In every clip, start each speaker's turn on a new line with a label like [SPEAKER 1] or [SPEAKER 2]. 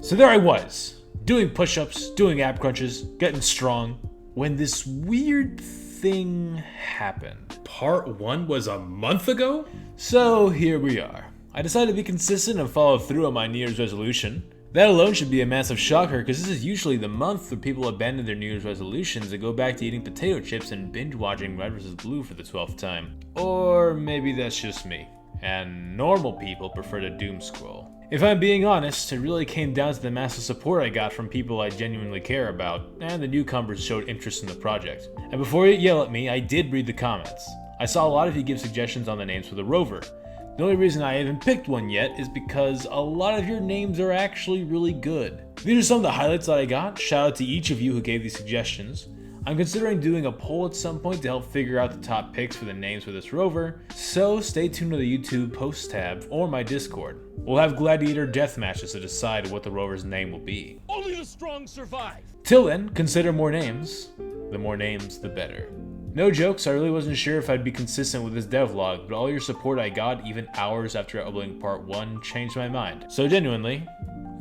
[SPEAKER 1] So there I was, doing push-ups, doing ab crunches, getting strong, when this weird thing happened.
[SPEAKER 2] Part 1 was a month ago?
[SPEAKER 1] So here we are. I decided to be consistent and follow through on my New Year's resolution. That alone should be a massive shocker, because this is usually the month where people abandon their New Year's resolutions and go back to eating potato chips and binge watching Red vs. Blue for the 12th time. Or maybe that's just me, and normal people prefer to doom scroll. If I'm being honest, it really came down to the massive support I got from people I genuinely care about, and the newcomers showed interest in the project. And before you yell at me, I did read the comments. I saw a lot of you give suggestions on the names for the rover. The only reason I haven't picked one yet is because a lot of your names are actually really good. These are some of the highlights that I got. Shout out to each of you who gave these suggestions. I'm considering doing a poll at some point to help figure out the top picks for the names for this rover, so stay tuned to the YouTube post tab or my Discord. We'll have gladiator death matches to decide what the rover's name will be.
[SPEAKER 3] Only the strong survive!
[SPEAKER 1] Till then, consider more names. The more names, the better. No jokes, I really wasn't sure if I'd be consistent with this devlog, but all your support I got even hours after uploading part 1 changed my mind. So genuinely,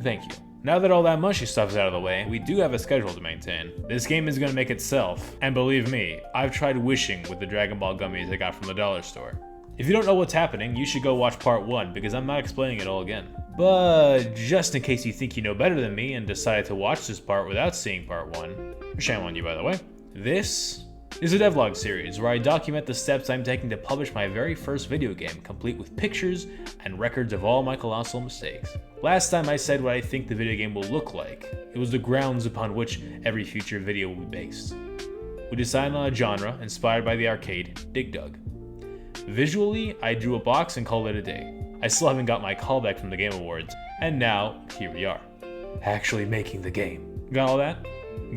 [SPEAKER 1] thank you. Now that all that mushy stuff is out of the way, we do have a schedule to maintain. This game is going to make itself, and believe me, I've tried wishing with the Dragon Ball gummies I got from the dollar store. If you don't know what's happening, you should go watch part 1, because I'm not explaining it all again. But just in case you think you know better than me and decided to watch this part without seeing part 1, shame on you by the way, this is a devlog series where I document the steps I'm taking to publish my very first video game, complete with pictures and records of all my colossal mistakes. Last time I said what I think the video game will look like. It was the grounds upon which every future video will be based. We decided on a genre inspired by the arcade Dig Dug. Visually, I drew a box and called it a day. I still haven't got my callback from the Game Awards, and now, here we are. Actually making the game. Got all that?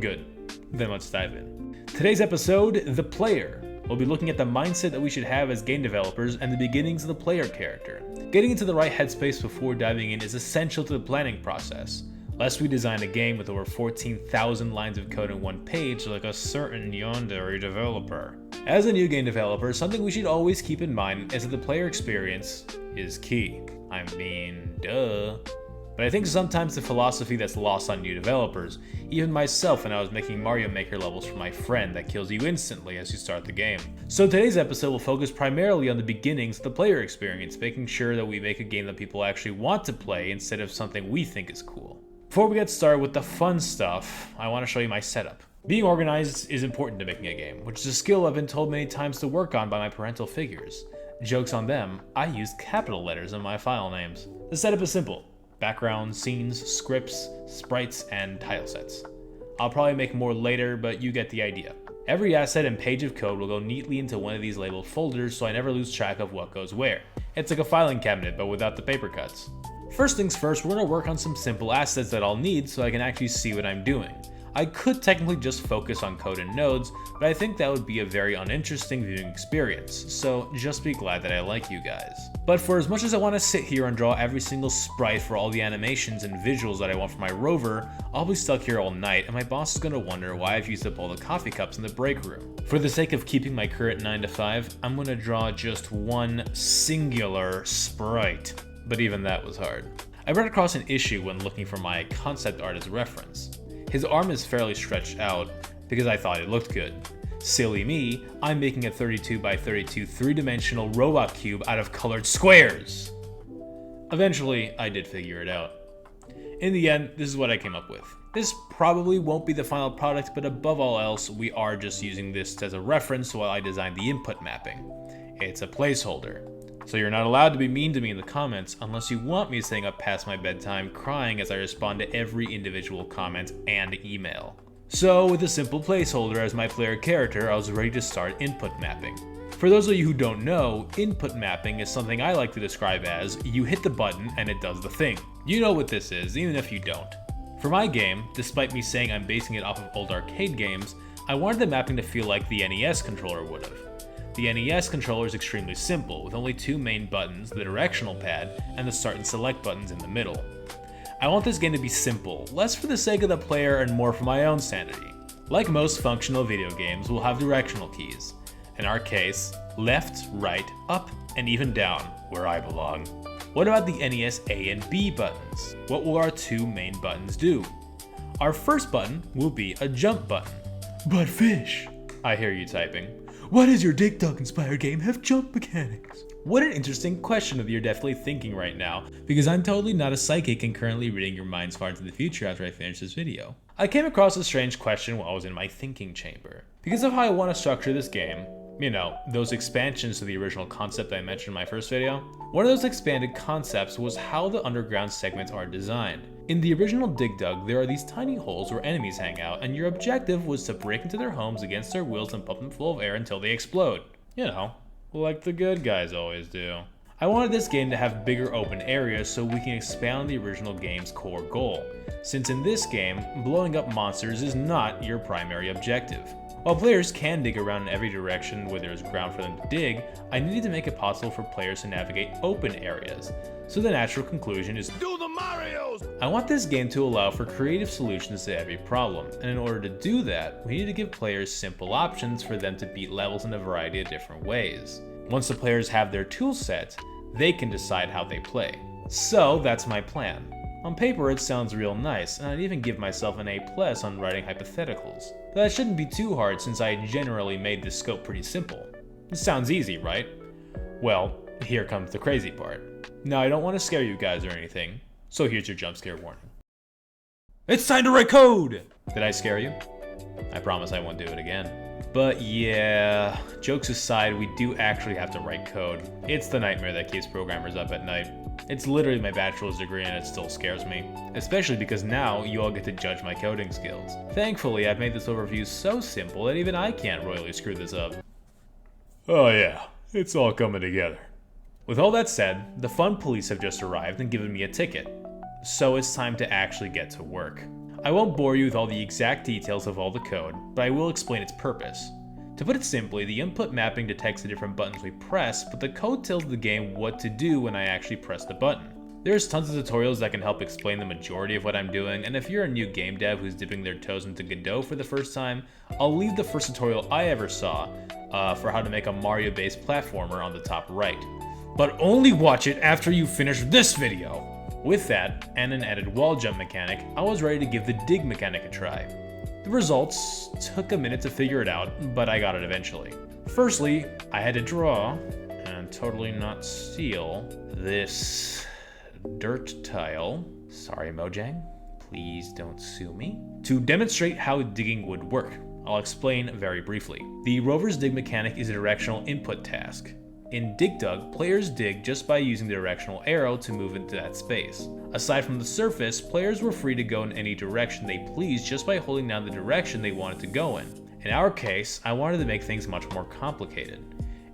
[SPEAKER 1] Good. Then let's dive in. Today's episode, The Player. We'll be looking at the mindset that we should have as game developers and the beginnings of the player character. Getting into the right headspace before diving in is essential to the planning process, lest we design a game with over 14,000 lines of code in one page like a certain yandere developer. As a new game developer, something we should always keep in mind is that the player experience is key. I mean, duh. But I think sometimes the philosophy that's lost on new developers, even myself when I was making Mario Maker levels for my friend that kills you instantly as you start the game. So today's episode will focus primarily on the beginnings of the player experience, making sure that we make a game that people actually want to play instead of something we think is cool. Before we get started with the fun stuff, I want to show you my setup. Being organized is important to making a game, which is a skill I've been told many times to work on by my parental figures. Joke's on them, I used capital letters in my file names. The setup is simple. Background, scenes, scripts, sprites, and tile sets. I'll probably make more later, but you get the idea. Every asset and page of code will go neatly into one of these labeled folders so I never lose track of what goes where. It's like a filing cabinet, but without the paper cuts. First things first, we're going to work on some simple assets that I'll need so I can actually see what I'm doing. I could technically just focus on code and nodes, but I think that would be a very uninteresting viewing experience, so just be glad that I like you guys. But for as much as I want to sit here and draw every single sprite for all the animations and visuals that I want for my rover, I'll be stuck here all night and my boss is going to wonder why I've used up all the coffee cups in the break room. For the sake of keeping my current 9 to 5, I'm going to draw just one singular sprite, but even that was hard. I ran across an issue when looking for my concept art as reference. His arm is fairly stretched out because I thought it looked good. Silly me, I'm making a 32 by 32 three-dimensional robot cube out of colored squares. Eventually, I did figure it out. In the end, this is what I came up with. This probably won't be the final product, but above all else, we are just using this as a reference while I design the input mapping. It's a placeholder. So you're not allowed to be mean to me in the comments unless you want me staying up past my bedtime crying as I respond to every individual comment and email. So with a simple placeholder as my player character, I was ready to start input mapping. For those of you who don't know, input mapping is something I like to describe as you hit the button and it does the thing. You know what this is, even if you don't. For my game, despite me saying I'm basing it off of old arcade games, I wanted the mapping to feel like the NES controller would have. The NES controller is extremely simple, with only two main buttons, the directional pad and the start and select buttons in the middle. I want this game to be simple, less for the sake of the player and more for my own sanity. Like most functional video games, we'll have directional keys. In our case, left, right, up, and even down, where I belong. What about the NES A and B buttons? What will our two main buttons do? Our first button will be a jump button. But Fish, I hear you typing, why does your Dig Dug inspired game have jump mechanics? What an interesting question that you're definitely thinking right now, because I'm totally not a psychic and currently reading your minds far into the future after I finish this video. I came across a strange question while I was in my thinking chamber. Because of how I want to structure this game, you know, those expansions to the original concept I mentioned in my first video, one of those expanded concepts was how the underground segments are designed. In the original Dig Dug, there are these tiny holes where enemies hang out, and your objective was to break into their homes against their wills and pump them full of air until they explode. You know, like the good guys always do. I wanted this game to have bigger open areas so we can expand on the original game's core goal, since in this game, blowing up monsters is not your primary objective. While players can dig around in every direction where there is ground for them to dig, I needed to make it possible for players to navigate open areas. So the natural conclusion is do the Marios! I want this game to allow for creative solutions to every problem, and in order to do that, we need to give players simple options for them to beat levels in a variety of different ways. Once the players have their tool set, they can decide how they play. So that's my plan. On paper it sounds real nice, and I'd even give myself an A+ on writing hypotheticals. But that shouldn't be too hard since I generally made this scope pretty simple. It sounds easy, right? Well, here comes the crazy part. Now I don't want to scare you guys or anything, so here's your jump scare warning. It's time to write code! Did I scare you? I promise I won't do it again. But yeah, jokes aside, we do actually have to write code. It's the nightmare that keeps programmers up at night. It's literally my bachelor's degree and it still scares me. Especially because now you all get to judge my coding skills. Thankfully, I've made this overview so simple that even I can't royally screw this up. Oh yeah, it's all coming together. With all that said, the fun police have just arrived and given me a ticket. So it's time to actually get to work. I won't bore you with all the exact details of all the code, but I will explain its purpose. To put it simply, the input mapping detects the different buttons we press, but the code tells the game what to do when I actually press the button. There's tons of tutorials that can help explain the majority of what I'm doing, and if you're a new game dev who's dipping their toes into Godot for the first time, I'll leave the first tutorial I ever saw for how to make a Mario-based platformer on the top right. But only watch it after you finish this video! With that, and an added wall jump mechanic, I was ready to give the dig mechanic a try. The results took a minute to figure it out, but I got it eventually. Firstly, I had to draw, and totally not steal, this dirt tile. Sorry Mojang, please don't sue me. To demonstrate how digging would work, I'll explain very briefly. The rover's dig mechanic is a directional input task. In Dig Dug, players dig just by using the directional arrow to move into that space. Aside from the surface, players were free to go in any direction they pleased just by holding down the direction they wanted to go in. In our case, I wanted to make things much more complicated.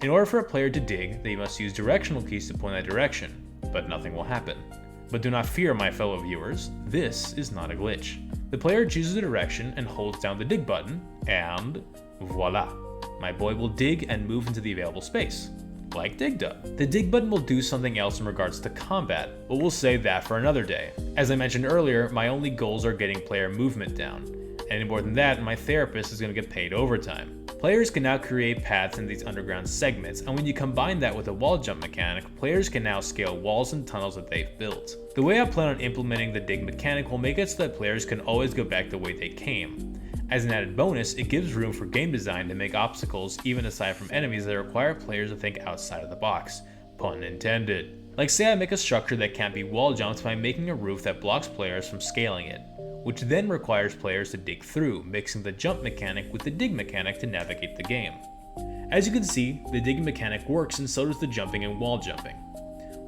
[SPEAKER 1] In order for a player to dig, they must use directional keys to point that direction, but nothing will happen. But do not fear, my fellow viewers, this is not a glitch. The player chooses a direction and holds down the dig button, and voila! My boy will dig and move into the available space. Like Dig Dug. The dig button will do something else in regards to combat, but we'll save that for another day. As I mentioned earlier, my only goals are getting player movement down. Any more than that, my therapist is going to get paid overtime. Players can now create paths in these underground segments, and when you combine that with a wall jump mechanic, players can now scale walls and tunnels that they've built. The way I plan on implementing the dig mechanic will make it so that players can always go back the way they came. As an added bonus, it gives room for game design to make obstacles even aside from enemies that require players to think outside of the box. Pun intended. Like say I make a structure that can't be wall jumped by making a roof that blocks players from scaling it, which then requires players to dig through, mixing the jump mechanic with the dig mechanic to navigate the game. As you can see, the dig mechanic works and so does the jumping and wall jumping.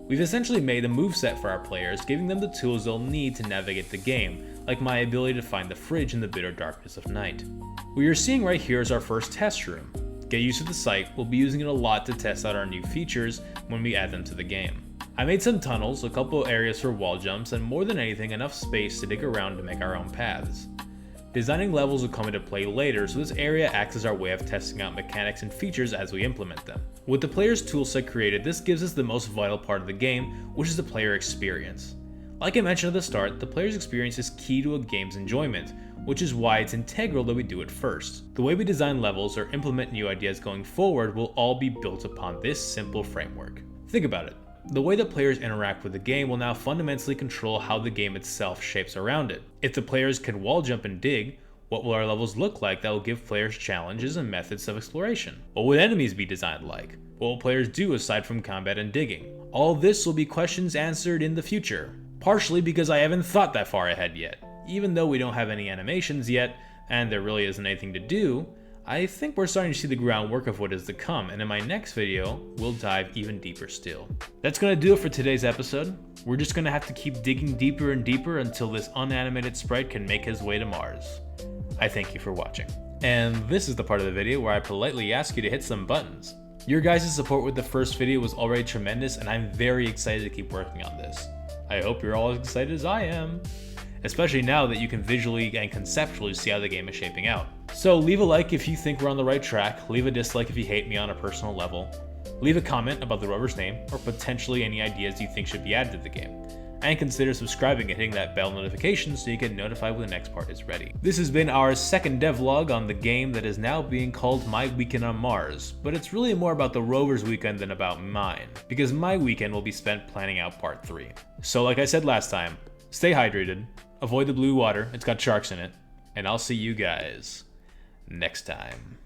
[SPEAKER 1] We've essentially made a moveset for our players, giving them the tools they'll need to navigate the game, like my ability to find the fridge in the bitter darkness of night. What you're seeing right here is our first test room. Get used to the site, we'll be using it a lot to test out our new features when we add them to the game. I made some tunnels, a couple areas for wall jumps, and more than anything enough space to dig around to make our own paths. Designing levels will come into play later, so this area acts as our way of testing out mechanics and features as we implement them. With the player's toolset created, this gives us the most vital part of the game, which is the player experience. Like I mentioned at the start, the player's experience is key to a game's enjoyment, which is why it's integral that we do it first. The way we design levels or implement new ideas going forward will all be built upon this simple framework. Think about it. The way that players interact with the game will now fundamentally control how the game itself shapes around it. If the players can wall jump and dig, what will our levels look like that will give players challenges and methods of exploration? What would enemies be designed like? What will players do aside from combat and digging? All this will be questions answered in the future, partially because I haven't thought that far ahead yet. Even though we don't have any animations yet, and there really isn't anything to do, I think we're starting to see the groundwork of what is to come, and in my next video, we'll dive even deeper still. That's gonna do it for today's episode. We're just gonna have to keep digging deeper and deeper until this unanimated sprite can make his way to Mars. I thank you for watching. And this is the part of the video where I politely ask you to hit some buttons. Your guys' support with the first video was already tremendous, and I'm very excited to keep working on this. I hope you're all as excited as I am, especially now that you can visually and conceptually see how the game is shaping out. So leave a like if you think we're on the right track, leave a dislike if you hate me on a personal level, leave a comment about the rover's name, or potentially any ideas you think should be added to the game, and consider subscribing and hitting that bell notification so you get notified when the next part is ready. This has been our second devlog on the game that is now being called My Weekend on Mars, but it's really more about the rover's weekend than about mine, because my weekend will be spent planning out part 3. So like I said last time, stay hydrated, avoid the blue water, it's got sharks in it, and I'll see you guys next time.